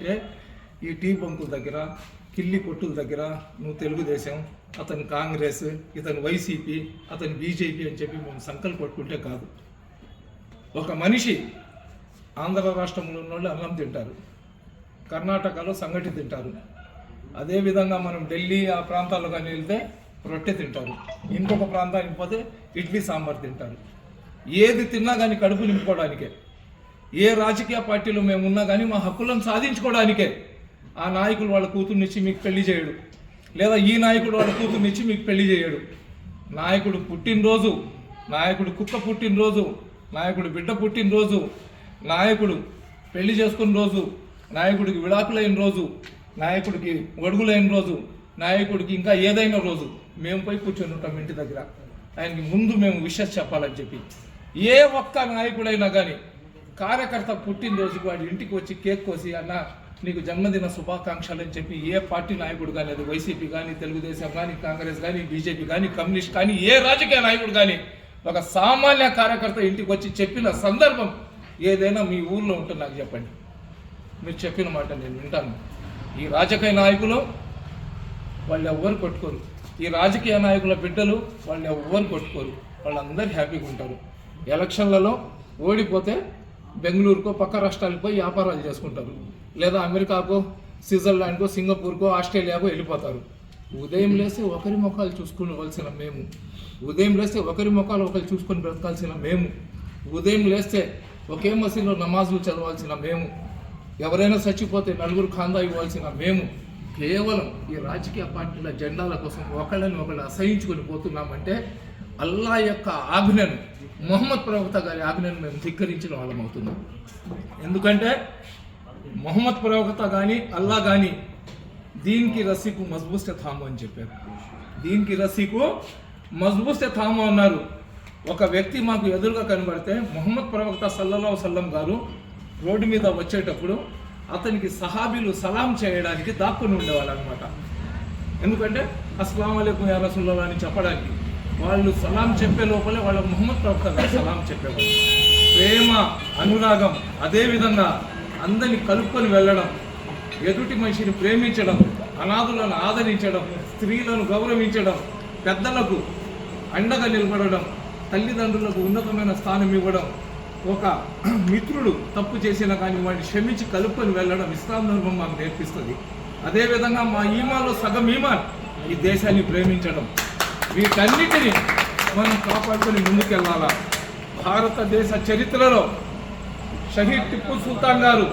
ఈ టీ బంకుల దగ్గర కిల్లి కొట్టుల దగ్గర నువ్వు తెలుగుదేశం, అతను కాంగ్రెస్, ఇతను వైసీపీ, అతను బీజేపీ అని చెప్పి మేము సంకల్ప పట్టుకుంటే కాదు. ఒక మనిషి ఆంధ్ర రాష్ట్రంలో ఉన్న వాళ్ళు అన్నం తింటారు, కర్ణాటకలో సంగటి తింటారు, అదేవిధంగా మనం ఢిల్లీ ఆ ప్రాంతాల్లో కానీ వెళ్తే రొట్టె తింటారు, ఇంకొక ప్రాంతానికి పోతే ఇడ్లీ సాంబార్ తింటారు. ఏది తిన్నా కానీ కడుపు నింపుకోవడానికే, ఏ రాజకీయ పార్టీలో మేము ఉన్నా కానీ మా హక్కులను సాధించుకోవడానికే. ఆ నాయకులు వాళ్ళ కూతుర్నిచ్చి మీకు పెళ్లి చేయడు, లేదా ఈ నాయకుడు వాళ్ళ కూతుర్నిచ్చి మీకు పెళ్లి చేయడు. నాయకుడు పుట్టినరోజు, నాయకుడు కుక్క పుట్టినరోజు, నాయకుడు బిడ్డ పుట్టినరోజు, నాయకుడు పెళ్లి చేసుకున్న రోజు, నాయకుడికి విడాకులైన రోజు, నాయకుడికి ఒడుగులైన రోజు, నాయకుడికి ఇంకా ఏదైనా రోజు మేము పోయి కూర్చొని ఉంటాం ఇంటి దగ్గర. ఆయనకి ముందు మేము విషెస్ చెప్పాలని చెప్పి. ఏ ఒక్క నాయకుడైనా కానీ కార్యకర్త పుట్టినరోజుకి వాడి ఇంటికి వచ్చి కేక్ కోసి అన్న నీకు జన్మదిన శుభాకాంక్షలు అని చెప్పి ఏ పార్టీ నాయకుడు కానీ, అది వైసీపీ కానీ, తెలుగుదేశం కానీ, కాంగ్రెస్ కానీ, బీజేపీ కానీ, కమ్యూనిస్ట్ కానీ, ఏ రాజకీయ నాయకుడు కానీ ఒక సామాన్య కార్యకర్త ఇంటికి వచ్చి చెప్పిన సందర్భం ఏదైనా మీ ఊర్లో ఉంటే నాకు చెప్పండి. మీరు చెప్పిన మాట నేను వింటాను. ఈ రాజకీయ నాయకులు వాళ్ళు ఎవ్వరు కొట్టుకోరు, ఈ రాజకీయ నాయకుల బిడ్డలు వాళ్ళు ఎవ్వరు కొట్టుకోరు, వాళ్ళందరూ హ్యాపీగా ఉంటారు. ఎలక్షన్లలో ఓడిపోతే బెంగళూరుకో పక్క రాష్ట్రాలకు పోయి వ్యాపారాలు చేసుకుంటారు, లేదా అమెరికాకో, స్విట్జర్లాండ్కో, సింగపూర్కో, ఆస్ట్రేలియాకో వెళ్ళిపోతారు. ఉదయం లేస్తే ఒకరి ముఖాలు చూసుకోవలసిన మేము, ఉదయం లేస్తే ఒకరి ముఖాలు ఒకరు చూసుకొని బ్రతకాల్సిన మేము, ఉదయం లేస్తే ఒకే మసీదులో నమాజులు చదవాల్సిన మేము, ఎవరైనా చచ్చిపోతే నలుగురు ఖాందా ఇవ్వాల్సిన మేము, కేవలం ఈ రాజకీయ పార్టీల జెండాల కోసం ఒకళ్ళని ఒకళ్ళు అసహించుకొని పోతున్నామంటే అల్లా యొక్క ఆజ్ఞను, మొహమ్మద్ ప్రవక్త గారి ఆజ్ఞను మేము ధిక్కరించిన వాళ్ళం అవుతున్నాం. ఎందుకంటే మొహమ్మద్ ప్రవక్త కానీ అల్లా కానీ దీనికి రసీకు మజ్బూస్తే థాము అని చెప్పారు. దీనికి రసీకు మజ్బూస్తే థాము అన్నారు. ఒక వ్యక్తి మాకు ఎదురుగా కనబడితే మొహమ్మద్ ప్రవక్త సల్లల్లాహు అలైహి వసల్లం గారు రోడ్డు మీద వచ్చేటప్పుడు అతనికి సహాబీలు సలాం చేయడానికి దాక్కుని ఉండేవాళ్ళు అనమాట. ఎందుకంటే అస్సలాము అలైకుం యా రసూలల్లాహ్ అని చెప్పడానికి. వాళ్ళు సలాం చెప్పే లోపలే వాళ్ళ మొహమ్మద్ ప్రవక్త గారు సలాం చెప్పేవాళ్ళు. ప్రేమ, అనురాగం, అదేవిధంగా అందరినీ కలుపుకొని వెళ్ళడం, ఎదుటి మనిషిని ప్రేమించడం, అనాథులను ఆదరించడం, స్త్రీలను గౌరవించడం, పెద్దలకు అండగా నిలబడడం, తల్లిదండ్రులకు ఉన్నతమైన స్థానం ఇవ్వడం, ఒక మిత్రుడు తప్పు చేసినా కానీ వాడిని క్షమించి కలుపుకొని వెళ్ళడం ఇస్లాం ధర్మం మాకు నేర్పిస్తుంది. అదేవిధంగా మా ఈమాన్లో సగం ఈమాన్ ఈ దేశాన్ని ప్రేమించడం, వీటన్నిటిని మనం కాపాడుకొని ముందుకెళ్ళాలా. భారతదేశ చరిత్రలో షహీద్ టిప్పు సుల్తాన్ గారు